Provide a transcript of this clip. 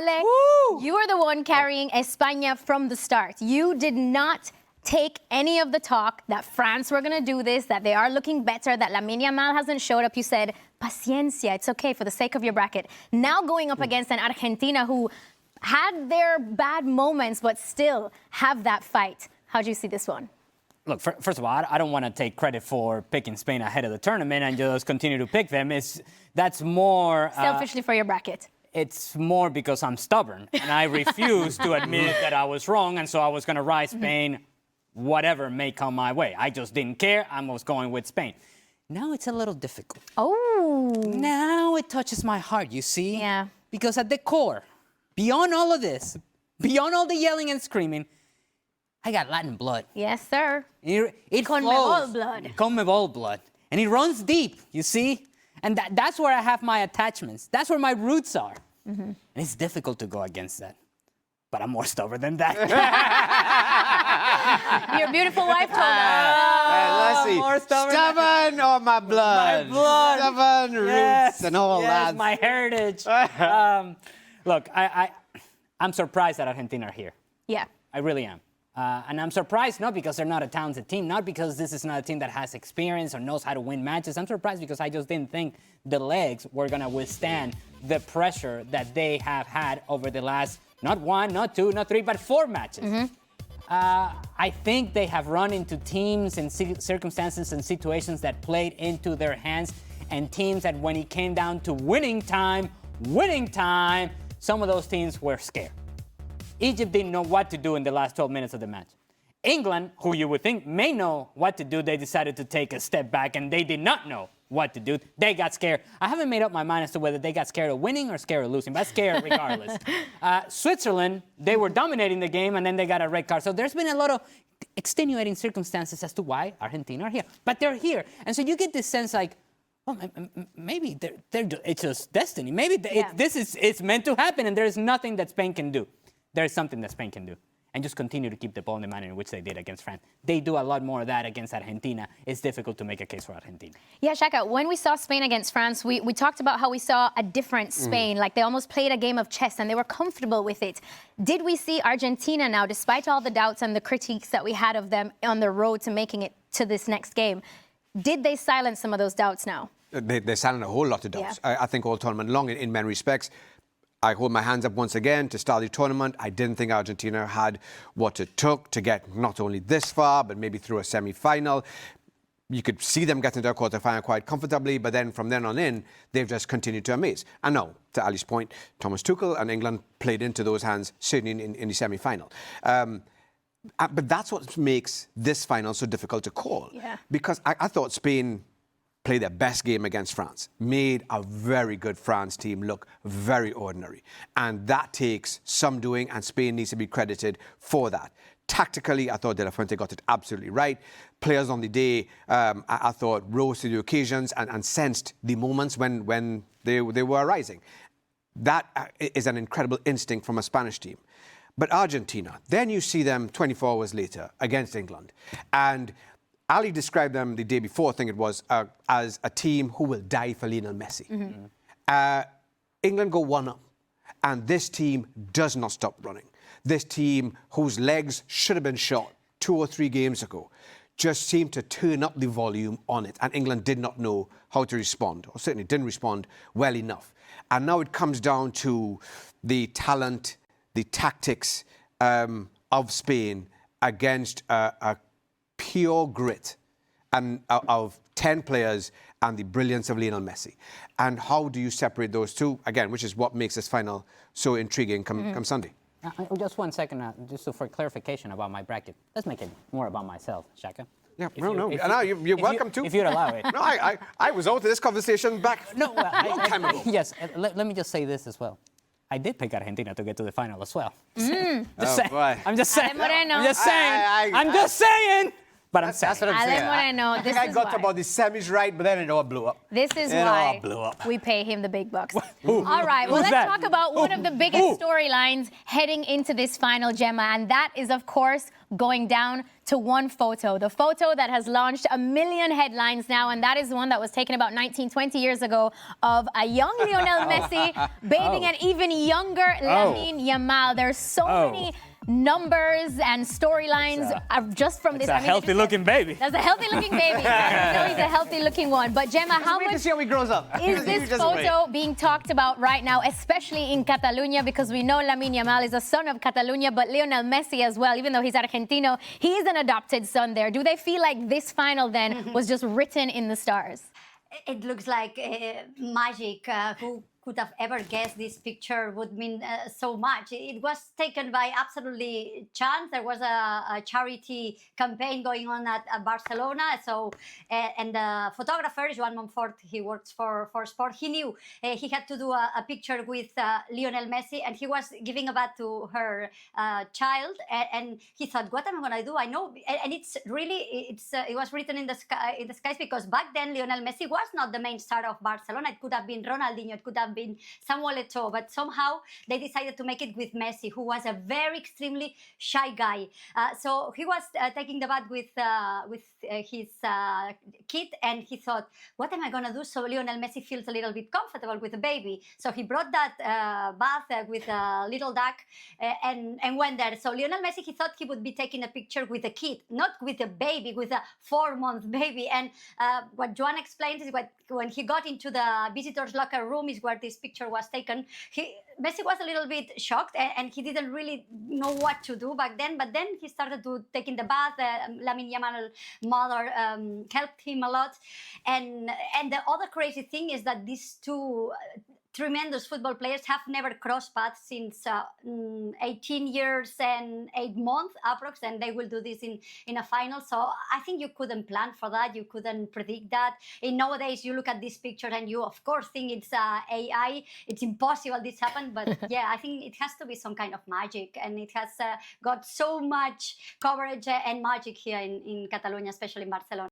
Woo! You are the one carrying España from the start. You did not take any of the talk that France were going to do this, that they are looking better, that Lamine Yamal hasn't showed up. You said, paciencia, it's okay for the sake of your bracket. Now going up against an Argentina who had their bad moments, but still have that fight. How do you see this one? Look, first of all, I don't want to take credit for picking Spain ahead of the tournament and just continue to pick them. That's more... Selfishly for your bracket. It's more because I'm stubborn, and I refuse to admit that I was wrong, and so I was going to ride Spain, whatever may come my way. I just didn't care. I was going with Spain. Now it's a little difficult. Oh. Now it touches my heart, you see? Yeah. Because at the core, beyond all of this, beyond all the yelling and screaming, I got Latin blood. Yes, sir. It Conmebol blood. Conmebol blood. And it runs deep, you see? And that's where I have my attachments. That's where my roots are. And it's difficult to go against that. But I'm more stubborn than that. Your beautiful wife told us. Let's see. More stubborn or my blood? My blood. Stubborn roots and all that. My heritage. Look, I'm surprised that Argentina are here. Yeah. I really am. And I'm surprised not because they're not a talented team, not because this is not a team that has experience or knows how to win matches. I'm surprised because I just didn't think the legs were going to withstand the pressure that they have had over the last, not one, not two, not three, but 4 matches. I think they have run into teams and circumstances and situations that played into their hands, and teams that when it came down to winning time, some of those teams were scared. Egypt didn't know what to do in the last 12 minutes of the match. England, who you would think may know what to do, they decided to take a step back, and they did not know what to do. They got scared. I haven't made up my mind as to whether they got scared of winning or scared of losing, but scared regardless. Switzerland, they were dominating the game, and then they got a red card. So there's been a lot of extenuating circumstances as to why Argentina are here. But they're here. And so you get this sense like, oh, maybe it's just destiny. Maybe it's meant to happen, and there's nothing that Spain can do. There is something that Spain can do, and just continue to keep the ball in the manner in which they did against France. They do a lot more of that against Argentina. It's difficult to make a case for Argentina. Yeah, Shaka, when we saw Spain against France, we talked about how we saw a different Spain, like they almost played a game of chess and they were comfortable with it. Did we see Argentina now, despite all the doubts and the critiques that we had of them on the road to making it to this next game, did they silence some of those doubts now? They silent a whole lot of doubts. Yeah. I think all tournament long in many respects. I hold my hands up once again to start the tournament. I didn't think Argentina had what it took to get not only this far, but maybe through a semi-final. You could see them getting to a quarter-final quite comfortably, but then from then on in, they've just continued to amaze. And now, to Ali's point, Thomas Tuchel and England played into those hands, certainly in the semi-final. But that's what makes this final so difficult to call. Yeah. Because I thought Spain played their best game against France, made a very good France team look very ordinary. And that takes some doing, and Spain needs to be credited for that. Tactically, I thought De La Fuente got it absolutely right. Players on the day, I thought, rose to the occasions and sensed the moments when they were arising. That is an incredible instinct from a Spanish team. But Argentina, then you see them 24 hours later against England. And Ali described them the day before, I think it was, as a team who will die for Lionel Messi. England go 1-up, and this team does not stop running. This team, whose legs should have been shot 2 or 3 games ago, just seemed to turn up the volume on it, and England did not know how to respond, or certainly didn't respond well enough. And now it comes down to the talent, the tactics of Spain against a pure grit and of 10 players and the brilliance of Lionel Messi. And how do you separate those two? Again, which is what makes this final so intriguing come Sunday. Just 1 second, just for clarification about my bracket. Let's make it more about myself, Shaka. Yeah, you're welcome to. If you'd allow it. No, I was out of this conversation back a long time ago. Yes, let me just say this as well. I did pick Argentina to get to the final as well. Boy. I'm just saying. Moreno. I'm just saying. I'm just saying. But I'm sad. That's what I'm saying. Alan wanna know, I this think I is got why. to about the semis right, but then it all blew up. This is It all why blew up. we pay him the big bucks. Who? All right, well, Who's let's that? talk about one of the biggest storylines heading into this final, Gemma, and that is, of course, going down to one photo. The photo that has launched a million headlines now, and that is the one that was taken about 19, 20 years ago of a young Lionel Messi bathing an even younger Lamine Yamal. There's so many numbers and storylines just from this. It's a healthy-looking baby. That's a healthy-looking baby. No, he's a healthy-looking one. But Gemma, how Wait to much see how he grows up. is this Just wait. photo being talked about right now, especially in Catalonia, because we know Lamine Yamal is a son of Catalonia, but Lionel Messi as well, even though he's Argentino, he is an adopted son there. Do they feel like this final then was just written in the stars? It looks like magic. Who could have ever guessed this picture would mean so much? It was taken by absolutely chance. There was a charity campaign going on at Barcelona. So, and the photographer, Joan Montfort, he works for sport. He knew he had to do a picture with Lionel Messi, and he was giving a bath to her child. And he thought, what am I going to do? I know, and it's really, it was written in the sky, in the skies, because back then Lionel Messi was not the main star of Barcelona. It could have been Ronaldinho, it could have been Samuel Eto'o, but somehow they decided to make it with Messi, who was a very extremely shy guy. So he was taking the bath with his kid, and he thought, what am I going to do so Lionel Messi feels a little bit comfortable with the baby? So he brought that bath with a little duck and went there. So Lionel Messi, he thought he would be taking a picture with a kid, not with a baby, with a 4-month baby. And what Joan explains is when he got into the visitors' locker room is where this picture was taken. Messi was a little bit shocked, and he didn't really know what to do back then. But then he started to taking the bath. Lamine Yamal's mother helped him a lot. And the other crazy thing is that these two tremendous football players have never crossed paths since 18 years and 8 months approx, and they will do this in a final. So I think you couldn't plan for that. You couldn't predict that. In nowadays, you look at this picture and you, of course, think it's AI. It's impossible this happened. But yeah, I think it has to be some kind of magic, and it has got so much coverage and magic here in Catalonia, especially in Barcelona.